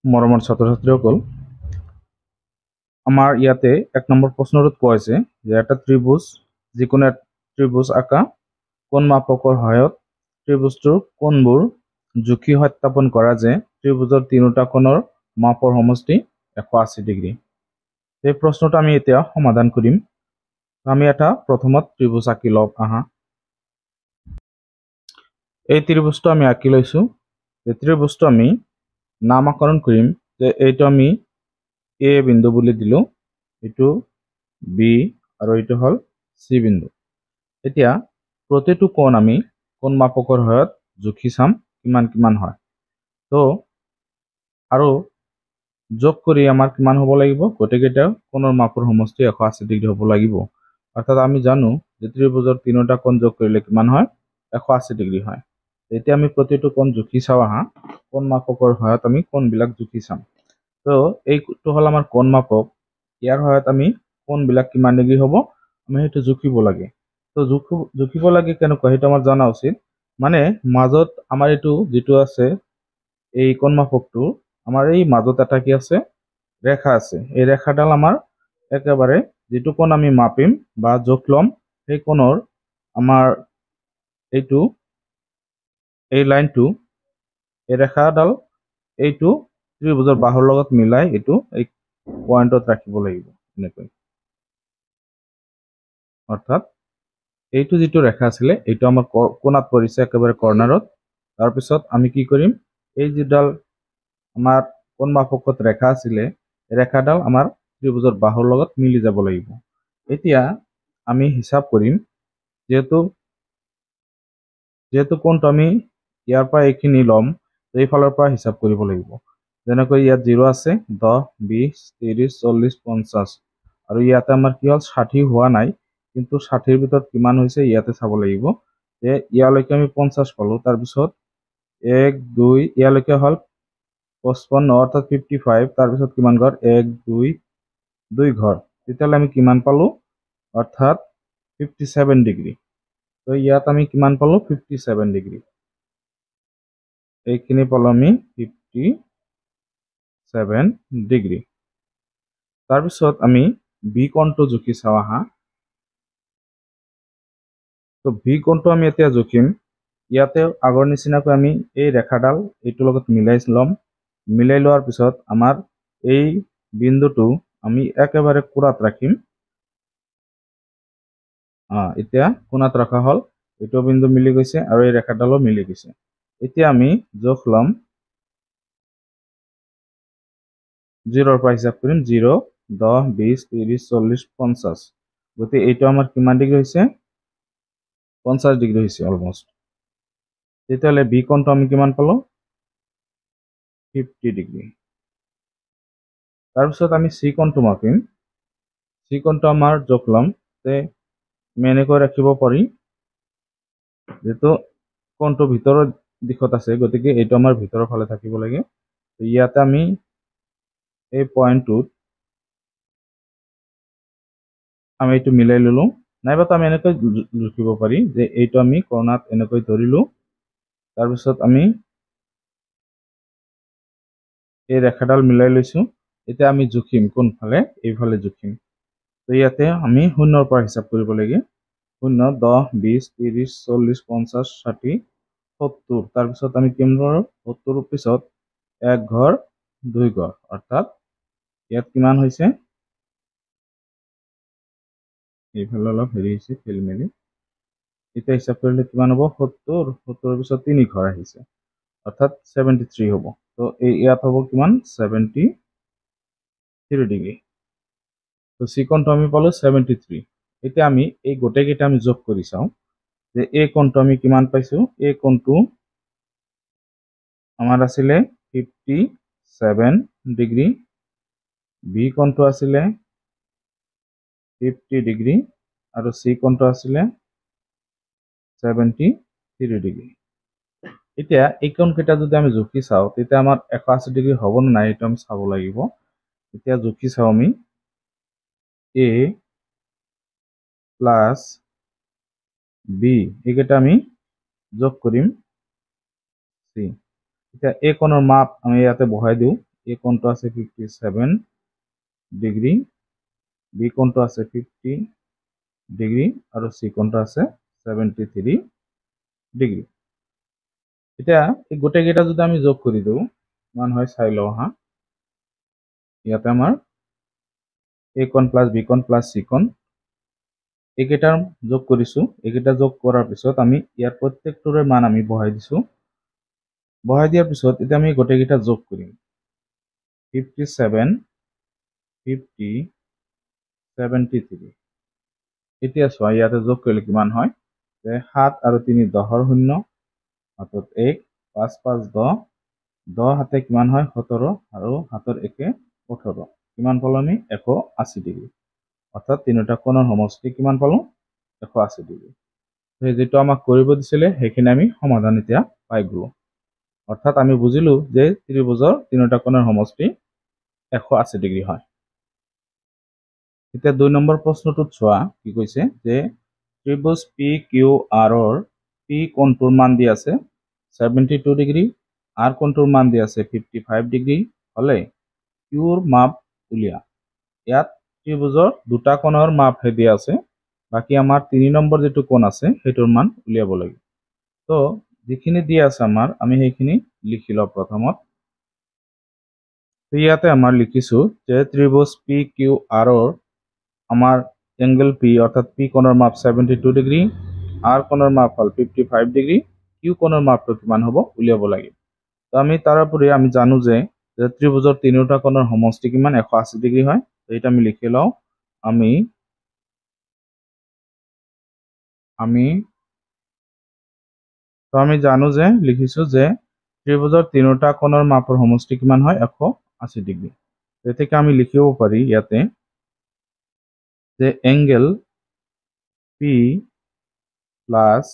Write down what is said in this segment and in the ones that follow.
মৰমৰ ছাত্ৰ-ছাত্ৰীসকল, আমাৰ ইয়াতে 1 নম্বৰ প্ৰশ্নটোত কোৱা হৈছে যে এটা ত্ৰিভুজ যিকোনো এটা ত্ৰিভুজ আঁকা কোণ মাপকৰ সহায়ত ত্ৰিভুজটোৰ কোণবোৰ জুখি সত্যাপন কৰা যে ত্ৰিভুজৰ তিনিটা কোণৰ মাপৰ সমষ্টি 180 ডিগ্ৰী। এই প্ৰশ্নটো আমি এতিয়া সমাধান কৰিম। আমি এটা প্ৰথমত ত্ৰিভুজ আঁকি লওঁ আহা। এই ত্ৰিভুজটো আমি আঁকি লৈছো। এই ত্ৰিভুজটো আমি নামকৰণ কৰিম যে এইটো আমি এ বিন্দু বুলি দিলো, এইটো বি আৰু এইটো হল সি বিন্দু। এতিয়া প্ৰতিটো কোণ আমি কোণ মাপকৰ সহায়ত জুখি চাম কিমান কিমান হয়। তো আৰু যোগ কৰি আমাৰ কিমান হ'ব লাগিব, গোটেইকেইটা কোণৰ মাপৰ সমষ্টি 180 ডিগ্ৰী হ'ব লাগিব। অৰ্থাৎ আমি জানো যে ত্ৰিভুজৰ তিনিটা কোণ যোগ কৰিলে কিমান হয়, 180 ডিগ্ৰী হয়। এতিয়া আমি প্ৰতিটো কোণ জুখি চাওঁ আহা। কোণ মাপকৰ সহায়ত আমি কোণবিলাক জুখি চাম। তো এইটো হল আমাৰ কোণ মাপক। ইয়াৰ সহায়ত আমি কোণবিলাক কিমান ডিগ্ৰী হ'ব আমি সেইটো জুখিব লাগে। তো জুখিব লাগে কেনেকুৱা সেইটো আমাৰ জানা উচিত। মানে মাজত আমাৰ এইটো যিটো আছে এই কোণ মাপকটো, আমাৰ এই মাজত এটা কি আছে, ৰেখা আছে। এই ৰেখাডাল আমাৰ একেবাৰে যিটো কোণ আমি মাপিম বা জোখ ল'ম সেই কোণৰ আমাৰ এইটো এই লাইনটো, এই ৰেখাডাল এইটো ত্ৰিভুজৰ বাহুৰ লগত মিলাই এইটো এই পইণ্টত ৰাখিব লাগিব এনেকৈ। অৰ্থাৎ এইটো যিটো ৰেখা আছিলে এইটো আমাৰ কোণাত পৰিছে একেবাৰে কৰ্নাৰত। তাৰপিছত আমি কি কৰিম, এই যিডাল আমাৰ কোণ মাপকত ৰেখা আছিলে ৰেখাডাল আমাৰ ত্ৰিভুজৰ বাহুৰ লগত মিলি যাব লাগিব। এতিয়া আমি হিচাপ কৰিম, যেহেতু কোণটো আমি ইয়াৰ পৰা এইখিনি ল'ম, এইফালৰ পৰা হিচাপ কৰিব লাগিব। যেনেকৈ ইয়াত 0 আছে, 10, 20, 30, 40, 50 আৰু ইয়াতে আমাৰ কি হ'ল 60 হোৱা নাই, কিন্তু 60ৰ ভিতৰত কিমান হৈছে ইয়াতে চাব লাগিব। যে ইয়ালৈকে আমি 50 পালো, তাৰপিছত 1, 2 ইয়ালৈকে হ'ল 55 অৰ্থাৎ 55, তাৰপিছত কিমান ঘৰ 1, 2 ঘৰ, তেতিয়াহ'লে আমি কিমান পালো অৰ্থাৎ 57 ডিগ্ৰী। তো ইয়াত আমি কিমান পালো 57 ডিগ্ৰী, এইখিনি পালো আমি 57 ডিগ্ৰী। তাৰপিছত আমি বি কোণটো জুখি চাওঁ আহা। তো ভি কোণটো আমি এতিয়া জুখিম। ইয়াতে আগৰ নিচিনাকৈ আমি এই ৰেখাডাল এইটোৰ লগত মিলাই ল'ম। মিলাই লোৱাৰ পিছত আমাৰ এই বিন্দুটো আমি একেবাৰে কোণাত ৰাখিম। এতিয়া কোণাত ৰখা হ'ল, এইটো বিন্দু মিলি গৈছে আৰু এই ৰেখাডালো মিলি গৈছে। এতিয়া আমি জোখ ল'ম, 0ৰ পৰা হিচাপ কৰিম, 0, 10, 20, 30, 40, 50। গতিকে এইটো আমাৰ কিমান ডিগ্ৰী হৈছে, 50 ডিগ্ৰী হৈছে অলমষ্ট। তেতিয়াহ'লে বি কোণটো আমি কিমান পালো 50 ডিগ্ৰী। তাৰপিছত আমি চি কোণটো মাপিম। চি কোণটো আমাৰ জোখ ল'ম, যে আমি এনেকৈ ৰাখিব পাৰি, যেহেতু কোণটো ভিতৰৰ দিশত আছে গতিকে এইটো আমাৰ ভিতৰৰ ফালে থাকিব লাগে। ইয়াতে আমি এই পইণ্টটোত আমি এইটো মিলাই ললো, নাইবা আমি এনেকৈ জুখিব পাৰি যে এইটো আমি কৰ্ণাত এনেকৈ ধৰিলো, তাৰপিছত আমি এই ৰেখাডাল মিলাই লৈছো। এতিয়া আমি জুখিম কোনফালে, এইফালে জুখিম। তো ইয়াতে আমি 0ৰ পৰা হিচাপ কৰিব লাগে, 0, 10, 20, 30, 40, 50, 60, 70। তাৰপিছত আমি কিমান পাৰো 70ৰ পিছত 1 ঘৰ 2 ঘৰ, অৰ্থাৎ ইয়াত কিমান হৈছে, এইফালে অলপ হেৰি হৈছে খেলিমেলি। এতিয়া হিচাপ কৰিলে কিমান হ'ব, 70ৰ পিছত 3 ঘৰ আহিছে, অৰ্থাৎ 73 হ'ব। তো ইয়াত হ'ব কিমান 73 ডিগ্ৰী। তো চি কোণটো আমি পালো 73। এতিয়া আমি এই গোটেইকেইটা আমি যোগ কৰি চাওঁ যে এই কোণটো আমি কিমান পাইছো। এই কোণটো আমাৰ আছিলে 57 ডিগ্ৰী, বি কোণটো আছিলে 50 ডিগ্ৰী আৰু চি কোণটো আছিলে 73 ডিগ্ৰী। এতিয়া এই কোণকেইটা যদি আমি জুখি চাওঁ তেতিয়া আমাৰ 180 ডিগ্ৰী হ'ব নে নাই এইটো আমি চাব লাগিব। এতিয়া জুখি চাওঁ আমি, এ প্লাছ বি এইকেইটা আমি যোগ কৰিম চি। এতিয়া এই কোণৰ মাপ আমি ইয়াতে বহাই দিওঁ, এ কোণটো আছে 57 ডিগ্ৰী, বি কোণটো আছে 50 ডিগ্ৰী আৰু চি কোণটো আছে 73 ডিগ্ৰী। এতিয়া এই গোটেইকেইটা যদি আমি যোগ কৰি দিওঁ কিমান হয় চাই লওঁ হা। ইয়াতে আমাৰ এ কোণ প্লাছ বি কোণ প্লাছ চি কোণ এইকেইটাৰ যোগ কৰিছোঁ। এইকেইটা যোগ কৰাৰ পিছত আমি ইয়াৰ প্ৰত্যেকটোৰে মান আমি বহাই দিছোঁ। বহাই দিয়াৰ পিছত এতিয়া আমি গোটেইকেইটা যোগ কৰিম। 57 50 73। এতিয়া চোৱা ইয়াতে যোগ কৰিলে কিমান হয় যে 7 আৰু 3 10ৰ শূন্য, হাতত 1, 5 5 10, 10 হাতে কিমান হয় 17 আৰু হাতৰ 1 18। কিমান পালোঁ আমি 180 ডিগ্ৰী। অৰ্থাৎ তিনিটা কোণৰ সমষ্টি কিমান পালোঁ 180 ডিগ্ৰী। সেই যেটো আমাক কৰিব দিছিলে সেইখিনি আমি সমাধান এতিয়া পাই গ'লো। অৰ্থাৎ আমি বুজিলো যে ত্ৰিভুজৰ তিনিটা কোণৰ সমষ্টি 180 ডিগ্ৰী হয়। এতিয়া 2 নম্বৰ প্ৰশ্নটোত চোৱা কি কৈছে যে ত্ৰিভুজ পি কিউ আৰৰ পি কোণটোৰ মান দি আছে 72 ডিগ্ৰী, আৰ কোণটোৰ মান দি আছে 55 ডিগ্ৰী হলে কিউৰ মাপ উলিয়া। ইয়াত ত্ৰিভুজৰ দুটা কোণৰ মাপহে দিয়া আছে, বাকি আমাৰ 3 নম্বৰ যেটো কোণ আছে সেইটোৰ মান উলিয়াব লাগিব। তো যিখিনি দিয়া আছে আমাৰ আমি সেইখিনি লিখি লওঁ প্ৰথমত। ইয়াতে আমাৰ লিখিছো যে ত্ৰিভুজ পি কিউ আৰৰ আমাৰ এংগেল পি অৰ্থাৎ পি কোণৰ মাপ 72 ডিগ্ৰী, আৰ কোণৰ মাপ হল 55 ডিগ্ৰী, কিউ কোণৰ মাপটো কিমান হ'ব উলিয়াব লাগিব। তো আমি তাৰ উপৰি আমি জানো যে ত্ৰিভুজৰ তিনিটা কোণৰ সমষ্টি কিমান 180 ডিগ্ৰী হয়। তো এটা আমি লিখি লওঁ। আমি জানো যে লিখিছো যে ত্ৰিভুজৰ তিনিটা কোণৰ মাপৰ সমষ্টি কিমান হয় 180 ডিগ্ৰী। এটাকে আমি লিখিব পারি ইয়াতে যে এঙ্গেল পি প্লাস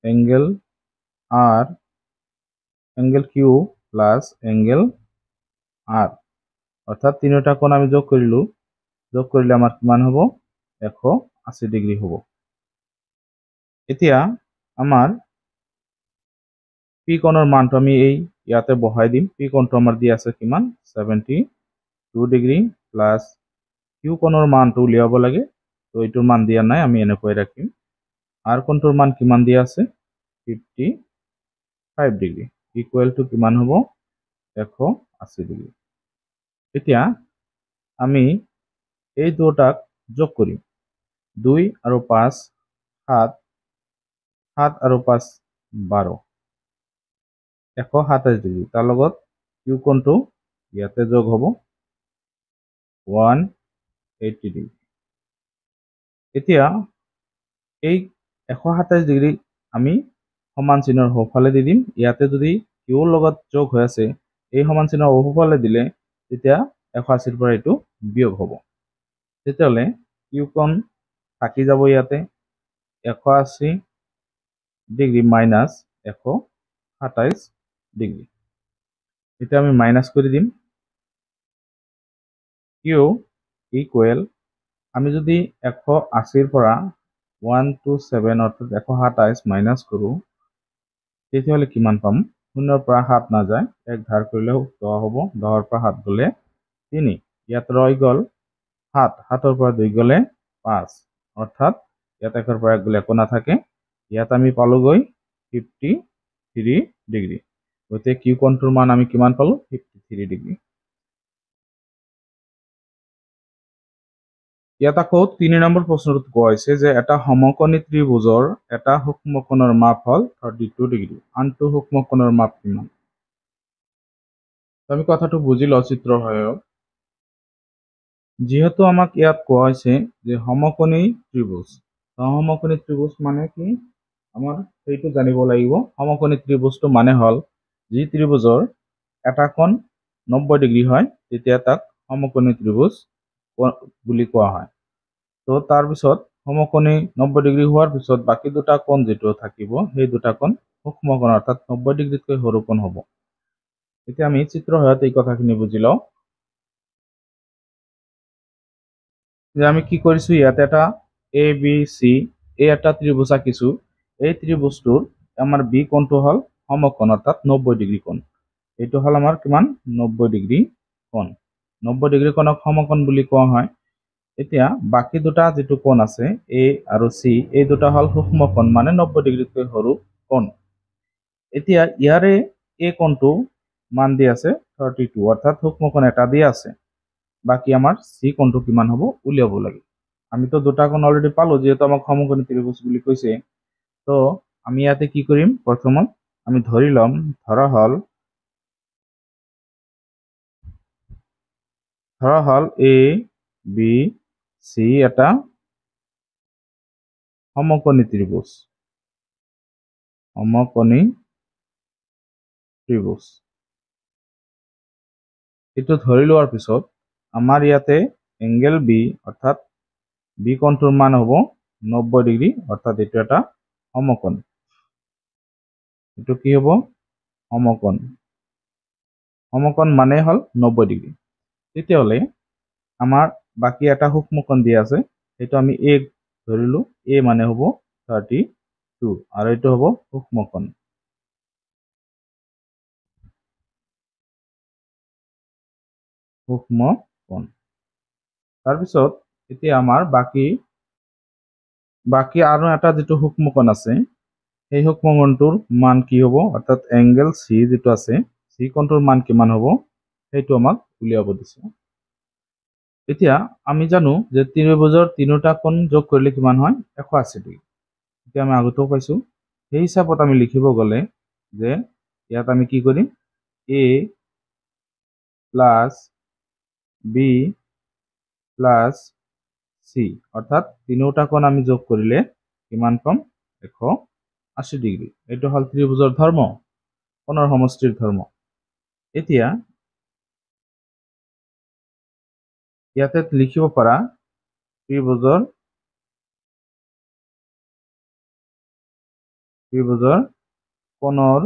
এঙ্গেল আর এঙ্গেল কিউ প্লাস এঙ্গেল আর, অর্থাৎ তিনিটা কোণ আমি যোগ কৰিলো, যোগ কৰিলে আমাৰ কিমান হ'ব 180 ডিগ্ৰী হ'ব। এতিয়া আমাৰ পি কোণৰ মানটো আমি এই ইয়াতে বহাই দিম। পি কোণটো আমাৰ দি আছে কিমান 72 ডিগ্ৰী প্লাস কিউ কোণৰ মানটো উলিয়াব লাগে। তো এইটোৰ মান দিয়া নাই, আমি এনেকৈ ৰাখিম। আৰ কোণটোৰ মান কিমান দিয়া আছে 55 ডিগ্ৰী ইকুৱেল টু কিমান হ'ব 180 ডিগ্ৰী। এতিয়া আমি এই দুটাক যোগ কৰিম। 2 আৰু 5 7, 7 আৰু 5 12, 127 ডিগ্ৰী। তাৰ লগত কিউ কোণটো ইয়াতে যোগ হ'ব 180 ডিগ্ৰী। এতিয়া এই 127 ডিগ্ৰী আমি সমান চিহ্নৰ সোঁফালে দি দিম। ইয়াতে যদি কিউৰ লগত যোগ হৈ আছে এই সমান চিহ্নৰ সোঁফালে দিলে তেতিয়া 180 পৰা এইটো বিয়োগ হ'ব। তেতিয়াহ'লে কিউ কোণ থাকি যাব ইয়াতে 180 ডিগ্ৰী মাইনাস 127 ডিগ্ৰী। এতিয়া আমি মাইনাস কৰি দিম। কিউ ইকুৱেল আমি যদি 180 পৰা 127 অৰ্থাৎ 127 মাইনাস কৰো তেতিয়াহ'লে কিমান পাম 0 পৰা 7 নাযায়, এক ধাৰ কৰিলেও 10 হ'ব, 10 পৰা 7 গ'লে 3, ইয়াত ৰৈ গ'ল 7, 7 পৰা 2 গ'লে 5, অৰ্থাৎ ইয়াত 1 পৰা 1 গ'লে একো নাথাকে। ইয়াত আমি পালোগৈ 53 ডিগ্ৰী। গতিকে কিউ কোণটোৰ মান আমি কিমান পালো 53 ডিগ্ৰী। ইয়াত আকৌ 3 নম্বৰ প্ৰশ্নটোত কোৱা হৈছে যে এটা সমকোণী ত্ৰিভুজৰ এটা সূক্ষ্ম কোণৰ মাপ হল 32 ডিগ্ৰী, আনটো সূক্ষ্ম কোণৰ মাপ কিমান। আমি কথাটো বুজি লওঁ চিত্ৰৰ সহায়ত। যেহেতু আমাক ইয়াত কোৱা হৈছে যে সমকোণী ত্ৰিভুজ, সমকোণী ত্ৰিভুজ মানে কি আমাৰ সেইটো জানিব লাগিব। সমকোণী ত্ৰিভুজটো মানে হল যি ত্ৰিভুজৰ এটা কোণ 90 ডিগ্ৰী হয় তেতিয়া তাক সমকোণী ত্ৰিভুজ বুলি কোৱা হয়। তো তাৰ পিছত সমকোণী 90 ডিগ্ৰী হোৱাৰ পিছত বাকি দুটা কোণ যেটো থাকিব সেই দুটা কোণ সূক্ষ্ম কোণ অৰ্থাৎ 90 ডিগ্ৰীতকৈ সৰু কোণ হ'ব। এতিয়া আমি চিত্ৰৰ সহায়ত এই কথাখিনি বুজি লওঁ। যে আমি কি কৰিছো ইয়াত এটা এ বি চি এই এটা ত্ৰিভুজ আঁকিছো। এই ত্ৰিভুজটোৰ আমাৰ বি কোণটো হল সমকোণ অৰ্থাৎ 90 ডিগ্ৰী কোণ। এইটো হল আমাৰ কিমান 90 ডিগ্ৰী কোণ 90 ডিগ্ৰী কোণক সমকোণ বুলি কোৱা হয় এতিয়া বাকি দুটা যেটো কোণ আছে এ আৰু সি এই দুটা হল সূক্ষ্ম কোণ মানে 90 ডিগ্ৰীতকৈ সৰু কোণ এতিয়া ইয়াৰে এই কোণটো মান দি আছে 32 অৰ্থাৎ সূক্ষ্ম কোণ এটা দি আছে বাকি আমাৰ সি কোণটো কিমান হ'ব উলিয়াব লাগে আমি তো দুটা কোণ অলৰেডি পালো যেহেতু আমাক সমকোণী ত্ৰিভুজ বুলি কৈছে তো আমি ইয়াতে কি কৰিম প্ৰথমত আমি ধৰি লম ধৰা হল এ বি সি এটা সমকোণী ত্ৰিভুজ এইটো ধৰি লোৱাৰ পিছত আমাৰ ইয়াতে এংগেল বি অৰ্থাৎ বি কোণটোৰ মান হ'ব 90 ডিগ্ৰী অৰ্থাৎ এইটো এটা সমকোণ এইটো কি হ'ব সমকোণ মানে হল 90 ডিগ্ৰী তেতিয়াহলে আমাৰ বাকি এটা সূক্ষ্ম কোণ দিয়া আছে সেইটো আমি এ ধৰিলো এ মানে হ'ব 32 আৰু এইটো হ'ব সূক্ষ্ম কোণ তাৰপিছত এতিয়া আমাৰ বাকি আৰু এটা যেটো সূক্ষ্ম কোণ আছে সেই সূক্ষ্ম কোণটোৰ মান কি হ'ব অৰ্থাৎ এংগেল সি যেটো আছে সি কোণটোৰ মান কিমান হ'ব সেইটো আমাক উলিয়াব দিছে এতিয়া আমি জানো যে ত্ৰিভুজৰ তিনিটা কোণ যোগ কৰিলে কিমান হয় 180 ডিগ্ৰী এতিয়া আমি আগতেও পাইছো সেই হিচাপত আমি লিখিব গলে যে ইয়াত আমি কি কৰিম a plus b plus c অৰ্থাৎ তিনিটা কোণ আমি যোগ কৰিলে কিমান পাম 180 ডিগ্ৰী এইটো হল ত্ৰিভুজৰ ধৰ্ম কোণৰ সমষ্টিৰ ধৰ্ম এতিয়া ইয়াতে লিখিব পাৰা ত্ৰিভুজৰ কোণৰ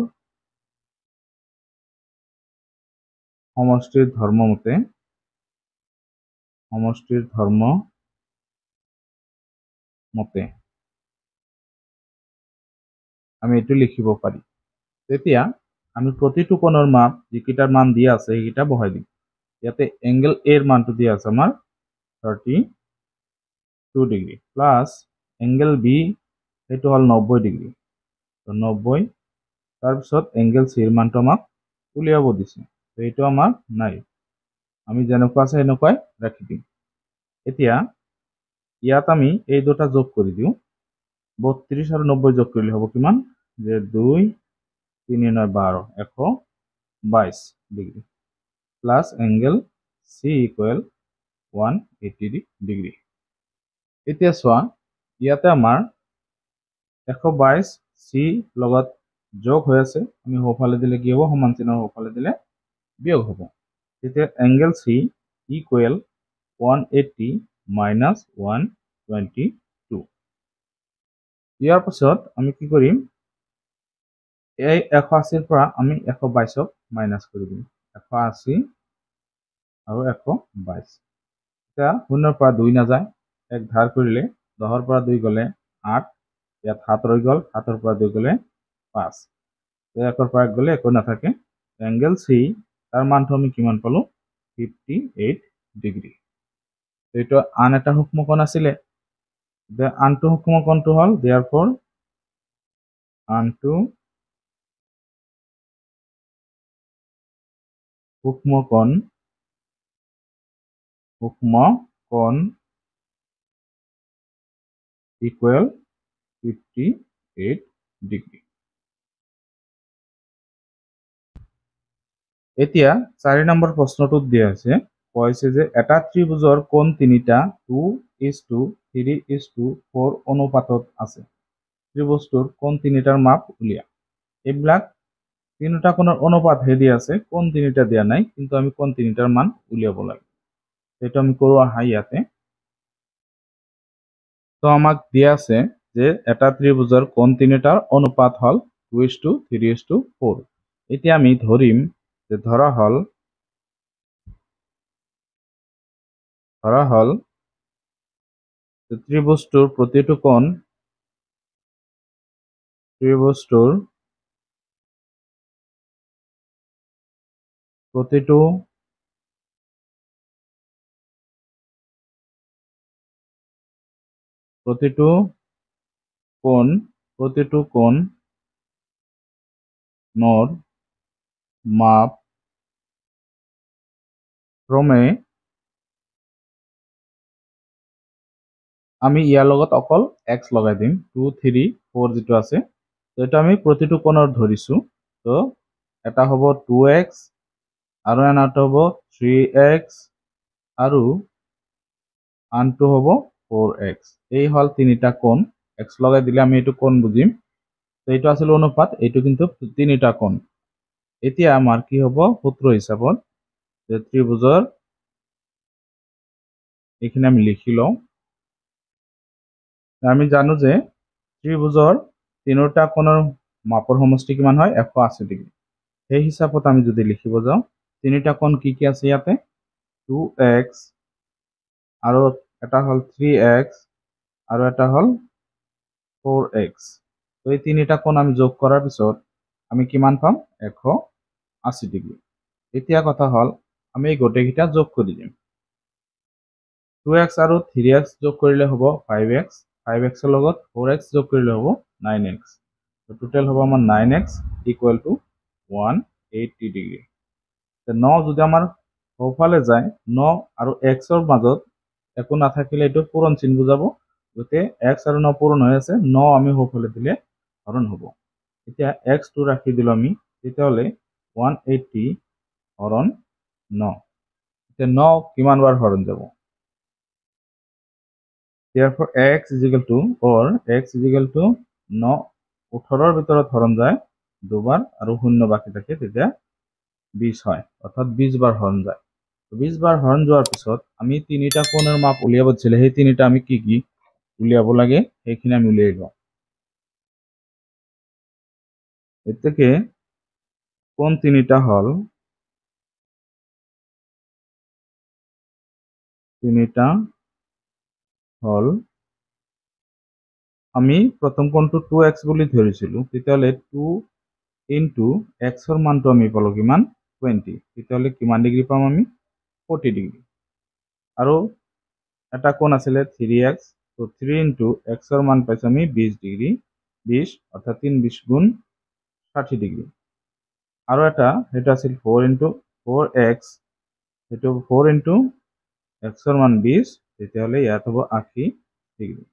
সমষ্টিৰ ধৰ্ম মতে আমি এটো লিখিব পাৰি তেতিয়া আমি প্ৰতিটো কোণৰ মান যিকেইটাৰ মান দিয়া আছে সেইকেইটা বহাই দিম ইয়াতে এংগেল এৰ মানটো দিয়া আছে আমাৰ 32 ডিগ্ৰী প্লাস এংগেল বি সেইটো হল 90 ডিগ্ৰী তো 90 তাৰপিছত এংগেল সিৰ মানটো আমাক উলিয়াব দিছে তো এইটো আমাৰ নাই আমি যেনেকুৱা আছে এনেকুৱাই ৰাখি দিম এতিয়া ইয়াত আমি এই দুটা যোগ কৰি দিও 32 আৰু 90 যোগ কৰিলে হ'ব কিমান যে 2 3 9 12 122 ডিগ্ৰী প্লাস এংগেল সি ইকুয়াল 180 ডিগ্ৰী এতিয়া চোৱা ইয়াতে আমাৰ 122 সি লগত যোগ হৈ আছে আমি হোফালে দিলে কি হ'ব সমান চিহ্নৰ হোফালে দিলে বিয়োগ হ'ব তেতিয়া এংগেল সি ইকুয়াল 180 মাইনাস 122 ইয়াৰ পিছত আমি কি কৰিম এই 180 পৰা আমি 122ক মাইনাস কৰি দিম 180 আৰু 122 এতিয়া 0 পৰা 2 নাযায় এক ধাৰ কৰিলে 10 পৰা 2 গলে 8 ইয়াত 7 ৰৈ গল 7 পৰা 2 গলে 5 1 পৰা 1 গলে একো নাথাকে এংগেল সি তাৰ মানটো আমি কিমান পালো 58 ডিগ্ৰী এইটো আন এটা সূক্ষ্ম কোণ আছিলে আনটো সূক্ষ্ম কোণটো হল therefore আনটো সূক্ষ্ম কোণ ইকুয়াল 58 ডিগ্ৰী এতিয়া 4 নম্বৰ প্ৰশ্নটোত দিয়া আছে কৈছে যে এটা ত্ৰিভুজৰ কোণ তিনিটা 2:3:4 অনুপাতত আছে ত্ৰিভুজটোৰ কোণ তিনিটাৰ মাপ উলিয়া এইবিলাক তিনিটা কোণৰ অনুপাত হে দিয়া আছে কোণ তিনিটা দিয়া নাই কিন্তু আমি কোণ তিনিটাৰ মান উলিয়াব লাগে সেইটো আমি কৰো আহা ইয়াতে তো আমাক দিয়া আছে যে এটা ত্ৰিভুজৰ কোণ তিনিটাৰ অনুপাত হল 2:3:4 এতিয়া আমি ধৰিম যে ধৰা হল ত্ৰিভুজটোৰ প্ৰতিটো কোণ প্ৰতিটো কোণ নৰ মাপ ক্ৰমে আমি ইয়াৰ লগত অকল x লগাই দিম 2 3 4 যেটো আছে তো এটা আমি প্ৰতিটো কোণৰ ধৰিছো তো এটা হ'ব 2x আৰু আনটো হ'ব 3x আৰু আনটো হ'ব 4x এই হল তিনিটা কোণ x লগাই দিলে আমি এটো কোণ বুজিম তো এইটো আছিল অনুপাত এইটো কিন্তু তিনিটা কোণ এতিয়া আমাৰ কি হ'ব সূত্ৰ হিচাপত যে ত্ৰিভুজৰ এখানে আমি লিখি লওঁ আমি জানো যে ত্ৰিভুজৰ তিনিটা কোণৰ মাপৰ সমষ্টি কিমান হয় 180 ডিগ্ৰী সেই হিচাপত আমি যদি লিখিব যাওঁ তিনিটা কোণ কি কি আছে ইয়াতে 2x আৰু এটা হল 3x আৰু এটা হল 4x তো এই তিনিটা কোণ আমি যোগ কৰাৰ পিছত আমি কিমান পাম 180 ডিগ্ৰী এতিয়া কথা হল আমি এই গোটেইকেইটা যোগ কৰি দিম 2x আৰু 3x যোগ কৰিলে হ'ব 5x 5x এৰ লগত 4x যোগ কৰিলে হ'ব 9x তো টোটাল হ'ব আমাৰ 9x ইকুয়াল টু 180 ডিগ্ৰী তো 9 যদি আমাৰ সোঁফালে যায় 9 আৰু x এৰ মাজত একো নাথাকিলে এটো পূৰণ চিন বুজাব গতে x আৰু 9 পূৰণ হৈ আছে 9 আমি সোঁফালে দিলে হৰণ হ'ব এতিয়া x টো ৰাখি দিলো আমি তেতিয়াহলে 180 হৰণ 9 এতিয়া 9 কিমান বাৰ হৰণ যাব Therefore, x is equal to or x is equal to 9 18 ভিতৰত হৰণ যায় দুবাৰ আৰু শূন্য বাকি থাকে তেতিয়া 20 হয় অৰ্থাৎ 20 বাৰ হৰণ যায় 20 বাৰ হৰণ যোৱাৰ পিছত আমি তিনিটা কোণৰ মাপ উলিয়াব দিছিলে সেই তিনিটা আমি কি কি উলিয়াব লাগে সেইখিনি আমি উলিয়াই লওঁ এতেকে কোণ তিনিটা হল আমি প্ৰথম কোণটো 2x বুলি ধৰিছিলো তেতিয়াহলে 2 into x এৰ মানটো আমি পালো কিমান 20 তেতিয়াহলে কিমান ডিগ্ৰী পাম আমি 40 ডিগ্ৰী আৰু এটা কোণ আছিলে 3x তো 3 into x এৰ মান পাইছো আমি 20 ডিগ্ৰী 20 অৰ্থাৎ 3 20 গুণ 60 ডিগ্ৰী আৰু এটা এটা আছিল 4 into 4x এটো 4 into x এর মান 20 তেতিয়াহলে ইয়াত হ'ব 80 ডিগ্ৰী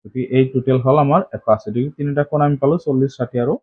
গতি এই টোটাল হল আমাৰ 180 ডিগ্ৰী তিনিটা কোণ আমি পালো 40 60 আৰু